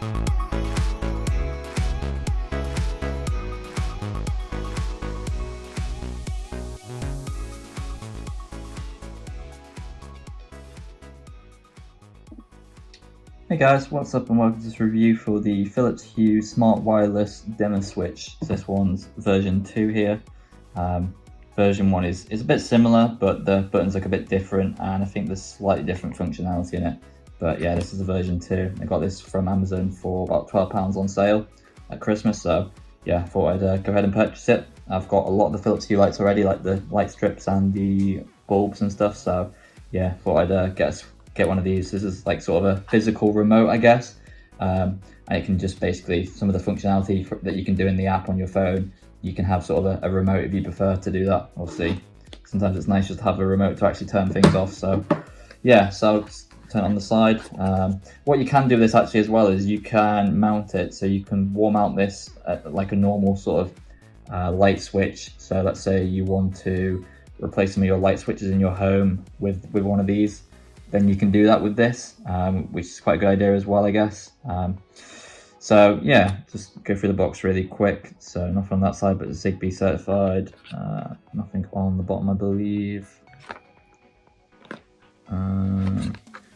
Hey guys, what's up and welcome to this review for the Philips Hue Smart Wireless Dimmer Switch. So this one's version 2 here. Version 1 is a bit similar, but the buttons look a bit different and I think there's slightly different functionality in it. But yeah, this is the version 2. I got this from Amazon for about £12 on sale at Christmas, so yeah, I thought I'd go ahead and purchase it. I've got a lot of the Philips Hue lights already, like the light strips and the bulbs and stuff, so yeah, thought I'd get one of these. This is like sort of a physical remote, I guess, and it can just basically, some of the functionality that you can do in the app on your phone, you can have sort of a remote if you prefer to do that. Obviously sometimes it's nice just to have a remote to actually turn things off, so yeah, so I'll just turn it on the side. What you can do with this actually as well is you can mount it, so you can wall mount this like a normal sort of light switch. So let's say you want to replace some of your light switches in your home with one of these, then you can do that with this, which is quite a good idea as well, I guess. So yeah, just go through the box really quick. So nothing on that side, but it's Zigbee certified. Nothing on the bottom, I believe.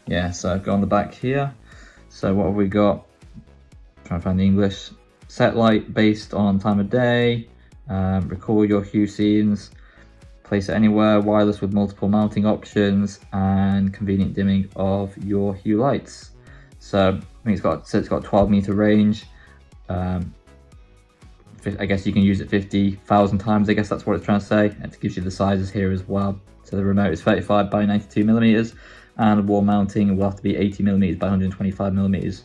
Yeah, so go on the back here. So what have we got? Trying to find the English. Set light based on time of day. Record your Hue scenes. Place it anywhere, wireless with multiple mounting options, and convenient dimming of your Hue lights. So I think it's got 12-meter range. I guess you can use it 50,000 times. I guess that's what it's trying to say. And it gives you the sizes here as well. So the remote is 35 by 92 millimeters, and the wall mounting will have to be 80 millimeters by 125 millimeters.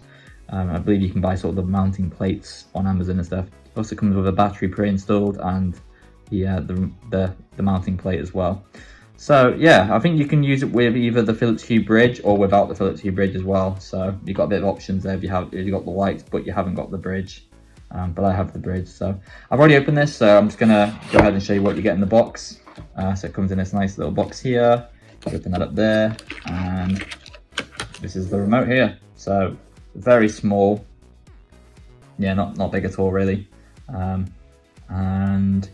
I believe you can buy sort of the mounting plates on Amazon and stuff. It also comes with a battery pre-installed and the mounting plate as well. So yeah, I think you can use it with either the Philips Hue bridge or without the Philips Hue bridge as well. So you've got a bit of options there if you've got the lights but you haven't got the bridge. But I have the bridge, so I've already opened this, so I'm just gonna go ahead and show you what you get in the box. So it comes in this nice little box here. Open that up there, and this is the remote here. So very small. Yeah, not big at all really. And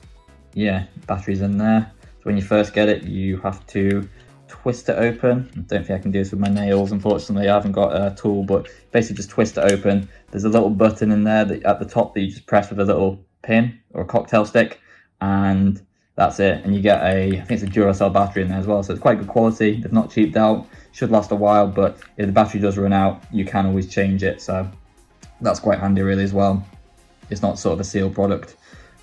yeah, batteries in there. So when you first get it, you have to twist it open. I don't think I can do this with my nails, unfortunately. I haven't got a tool, but basically just twist it open. There's a little button in there at the top that you just press with a little pin or a cocktail stick, and that's it. And you get I think it's a Duracell battery in there as well, so it's quite good quality. They've not cheaped out, should last a while, but if the battery does run out, you can always change it. So that's quite handy really as well. It's not sort of a sealed product.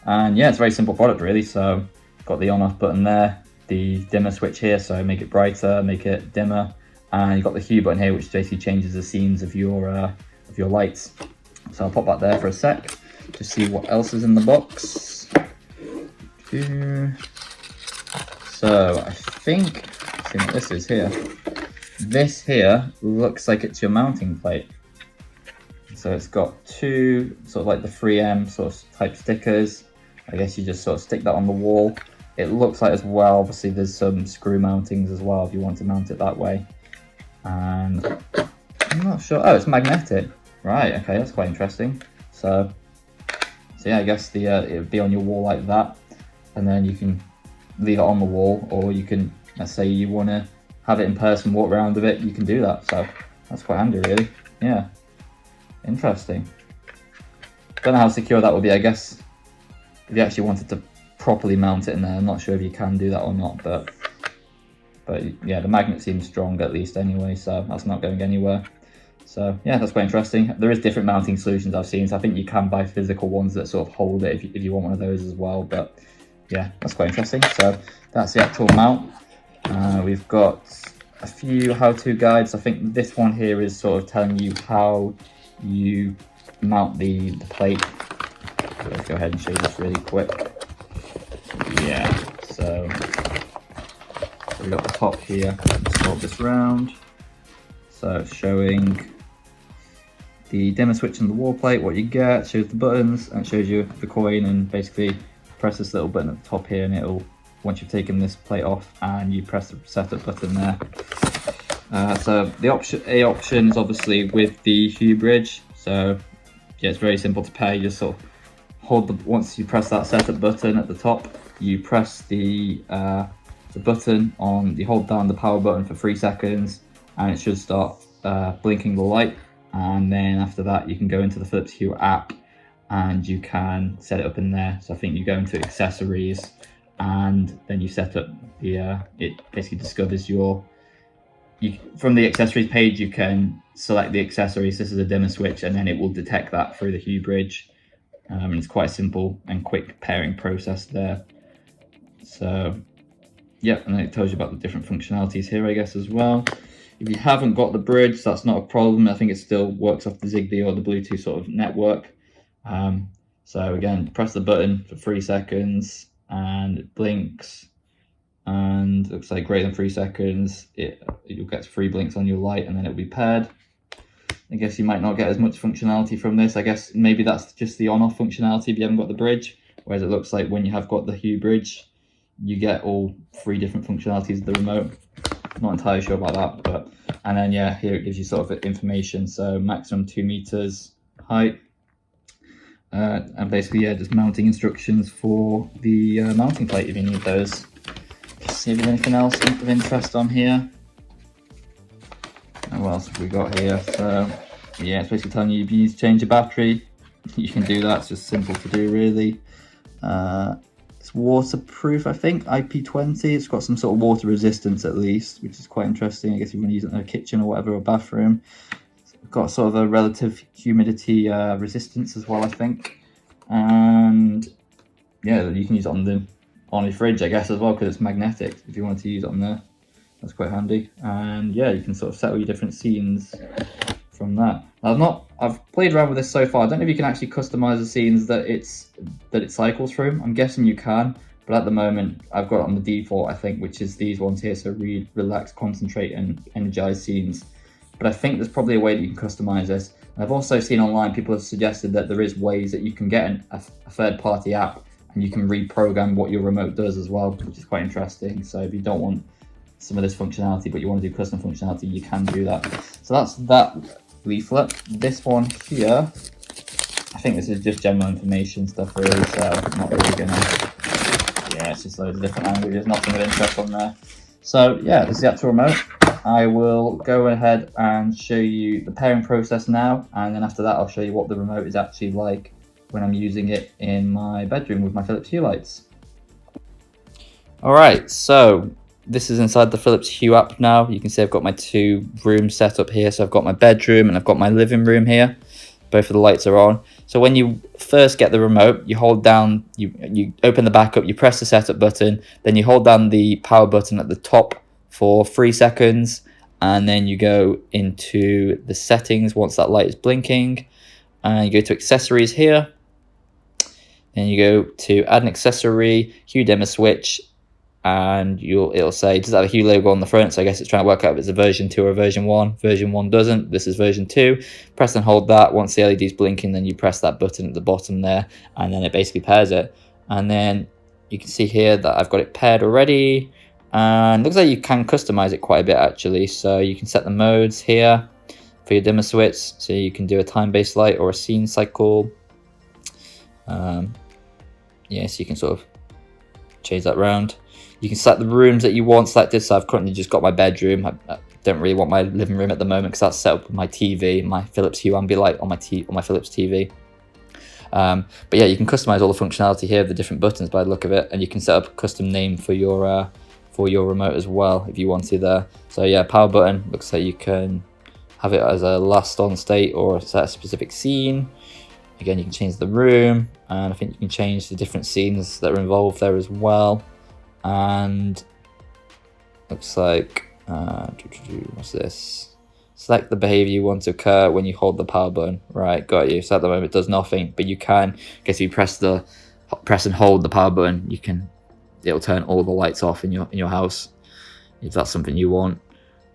And yeah, it's a very simple product really. So got the on off button there, the dimmer switch here, so make it brighter, make it dimmer, and you've got the Hue button here, which basically changes the scenes of your lights. So I'll pop that there for a sec to see what else is in the box. So I think, let's see what this is here. This here looks like it's your mounting plate. So it's got two sort of like the 3M sort of type stickers. I guess you just sort of stick that on the wall. It looks like as well, obviously there's some screw mountings as well if you want to mount it that way. And I'm not sure, oh, it's magnetic. Right, okay, that's quite interesting. So yeah, I guess it would be on your wall like that. And then you can leave it on the wall, or you can, let's say you want to have it in person, walk around with it, you can do that. So that's quite handy really, yeah. Interesting. Don't know how secure that would be, I guess. If you actually wanted to properly mount it in there, I'm not sure if you can do that or not, but yeah, the magnet seems strong at least anyway, so that's not going anywhere. So yeah, that's quite interesting. There is different mounting solutions I've seen, so I think you can buy physical ones that sort of hold it if you want one of those as well, but yeah, that's quite interesting. So that's the actual mount. We've got a few how-to guides. I think this one here is sort of telling you how you mount the plate. So let's go ahead and show you this really quick. Yeah, so we've got the top here, swap this round. So it's showing the dimmer switch on the wall plate, what you get, shows the buttons, and shows you the coin, and basically press this little button at the top here and it'll, once you've taken this plate off and you press the setup button there. So the option is obviously with the Hue bridge. So yeah, it's very simple to pair. You just sort of hold once you press that setup button at the top, you press the button on, you hold down the power button for 3 seconds, and it should start blinking the light. And then after that, you can go into the Philips Hue app and you can set it up in there. So I think you go into accessories and then you set up the it basically discovers from the accessories page, you can select the accessories. This is a dimmer switch, and then it will detect that through the Hue bridge. And it's quite a simple and quick pairing process there. So yeah, and then it tells you about the different functionalities here, I guess, as well. If you haven't got the bridge, that's not a problem. I think it still works off the Zigbee or the Bluetooth sort of network. So again, press the button for 3 seconds and it blinks, and looks like greater than 3 seconds, you'll get 3 blinks on your light, and then it'll be paired. I guess you might not get as much functionality from this. I guess maybe that's just the on-off functionality if you haven't got the bridge, whereas it looks like when you have got the Hue bridge, you get all 3 different functionalities of the remote. Not entirely sure about that, but and then yeah, here it gives you sort of information. So maximum 2 meters height, and basically yeah, just mounting instructions for the mounting plate if you need those. Let's see if there's anything else of interest on here. And what else have we got here? So yeah, it's basically telling you if you need to change your battery, you can do that. It's just simple to do, really. It's waterproof, I think, IP20. It's got some sort of water resistance at least, which is quite interesting. I guess if you want to use it in a kitchen or whatever, or bathroom. It's got sort of a relative humidity resistance as well, I think. And yeah, you can use it on your fridge, I guess, as well, because it's magnetic. If you wanted to use it on there, that's quite handy. And yeah, you can sort of set all your different scenes from that. I've played around with this so far. I don't know if you can actually customize the scenes that it cycles through. I'm guessing you can, but at the moment I've got it on the default, I think, which is these ones here. So read, relax, concentrate, and energize scenes. But I think there's probably a way that you can customize this. And I've also seen online people have suggested that there is ways that you can get a third-party app and you can reprogram what your remote does as well, which is quite interesting. So if you don't want some of this functionality but you want to do custom functionality, you can do that. So that's that leaflet. This one here, I think this is just general information stuff really, so I'm not really gonna, yeah, it's just loads of different languages, nothing of interest on there. So yeah, this is the actual remote. I will go ahead and show you the pairing process now, and then after that I'll show you what the remote is actually like when I'm using it in my bedroom with my Philips Hue lights. Alright, so this is inside the Philips Hue app now. You can see I've got my 2 rooms set up here. So I've got my bedroom and I've got my living room here. Both of the lights are on. So when you first get the remote, you hold down, you open the back up, you press the setup button, then you hold down the power button at the top for 3 seconds, and then you go into the settings once that light is blinking, and you go to accessories here, and you go to add an accessory, Hue Dimmer Switch, and it'll say, does that have a Hue logo on the front? So I guess it's trying to work out if it's a version 2 or a version 1. Version 1 doesn't. This is version 2. Press and hold that. Once the LED's blinking, then you press that button at the bottom there, and then it basically pairs it. And then you can see here that I've got it paired already. And it looks like you can customize it quite a bit actually. So you can set the modes here for your dimmer switch. So you can do a time-based light or a scene cycle. Yeah, so you can sort of change that around. You can select the rooms that you want selected. So I've currently just got my bedroom. I don't really want my living room at the moment because that's set up with my TV, my Philips Hue Ambilight on my Philips TV. But yeah, you can customize all the functionality here, the different buttons by the look of it, and you can set up a custom name for your remote as well if you want to there. So yeah, power button looks like you can have it as a last on state or set a specific scene. Again, you can change the room, and I think you can change the different scenes that are involved there as well. And looks like what's this? Select the behavior you want to occur when you hold the power button. Right, got you. So at the moment it does nothing, but you can, I guess if you press and hold the power button, it'll turn all the lights off in your house if that's something you want.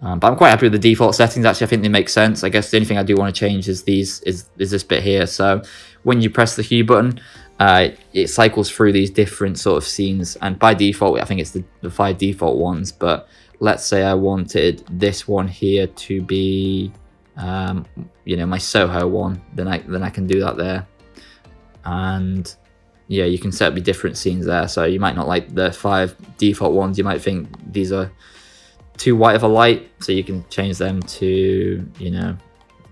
But I'm quite happy with the default settings. Actually, I think they make sense. I guess the only thing I do want to change is this bit here. So when you press the Hue button, it cycles through these different sort of scenes, and by default I think it's the 5 default ones, but let's say I wanted this one here to be you know, my Soho one, then I can do that there. And yeah, you can set up your different scenes there. So you might not like the 5 default ones. You might think these are too white of a light, so you can change them to, you know,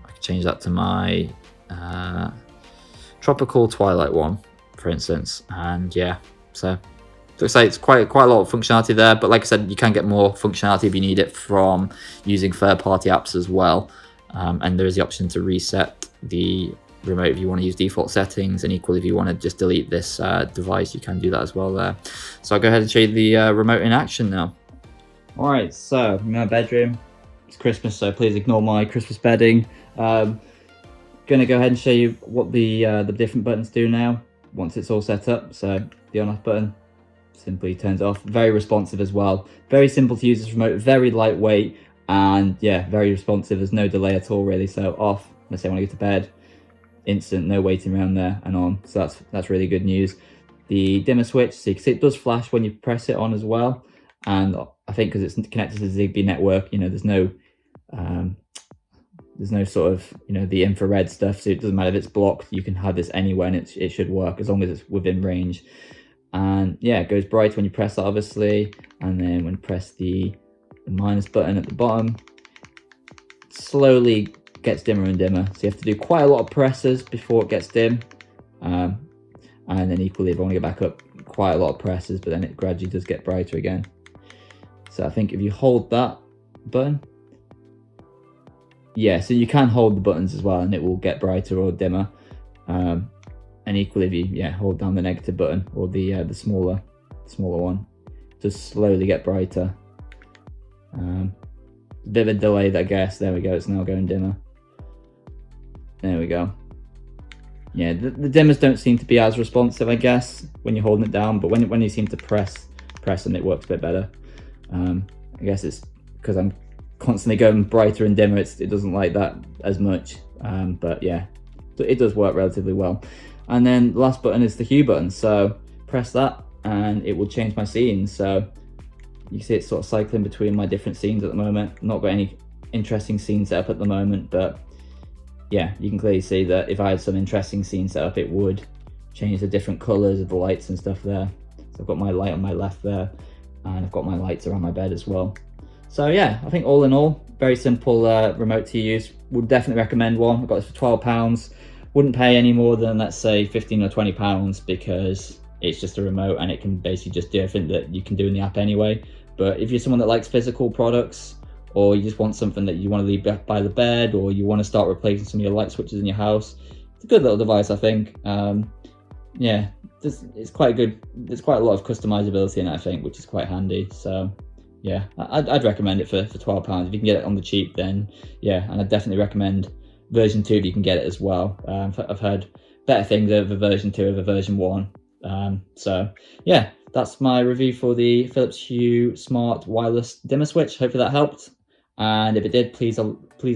I can change that to my tropical twilight one, for instance. And yeah, so looks like it's quite a lot of functionality there, but like I said, you can get more functionality if you need it from using third-party apps as well. And there is the option to reset the remote if you want to use default settings, and equally if you want to just delete this device, you can do that as well there. So I'll go ahead and show you the remote in action now. All right, so in my bedroom, it's Christmas, so please ignore my Christmas bedding. Gonna go ahead and show you what the different buttons do now once it's all set up. So the on-off button simply turns off. Very responsive as well. Very simple to use this remote. Very lightweight, and yeah, very responsive. There's no delay at all really. So off. Let's say I want to go to bed. Instant, no waiting around there, and on. So that's really good news. The dimmer switch, so you can see it does flash when you press it on as well. And I think because it's connected to the Zigbee network, you know, there's no sort of, you know, the infrared stuff, so it doesn't matter if it's blocked. You can have this anywhere and it should work as long as it's within range. And yeah, it goes bright when you press that, obviously, and then when you press the minus button at the bottom, it slowly gets dimmer and dimmer. So you have to do quite a lot of presses before it gets dim, and then equally if I want to get back up, quite a lot of presses, but then it gradually does get brighter again. So I think if you hold that button, yeah, so you can hold the buttons as well and it will get brighter or dimmer. And equally if you hold down the negative button or the smaller one, just slowly get brighter. Bit of a delay, I guess. There we go, it's now going dimmer. There we go. Yeah, the dimmers don't seem to be as responsive, I guess, when you're holding it down, but when you seem to press them, it works a bit better. I guess it's because I'm constantly going brighter and dimmer, it doesn't like that as much. But yeah, it does work relatively well. And then the last button is the Hue button. So press that and it will change my scenes. So you can see it's sort of cycling between my different scenes at the moment. Not got any interesting scenes set up at the moment, but yeah, you can clearly see that if I had some interesting scenes set up, it would change the different colors of the lights and stuff there. So I've got my light on my left there, and I've got my lights around my bed as well. So yeah, I think all in all, very simple remote to use. Would definitely recommend one. I got this for £12. Wouldn't pay any more than, let's say, £15 or £20, because it's just a remote and it can basically just do everything that you can do in the app anyway. But if you're someone that likes physical products, or you just want something that you want to leave by the bed, or you want to start replacing some of your light switches in your house, it's a good little device, I think. Yeah, it's quite good. There's quite a lot of customizability in it, I think, which is quite handy. So yeah, I'd recommend it for £12. If you can get it on the cheap, then yeah, and I'd definitely recommend version 2 if you can get it as well. I've heard better things over version 2 over version 1. So yeah, that's my review for the Philips Hue Smart Wireless Dimmer Switch. Hopefully that helped, and if it did, please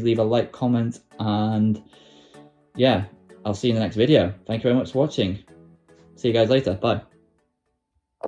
leave a like, comment, and yeah, I'll see you in the next video. Thank you very much for watching. See you guys later. Bye.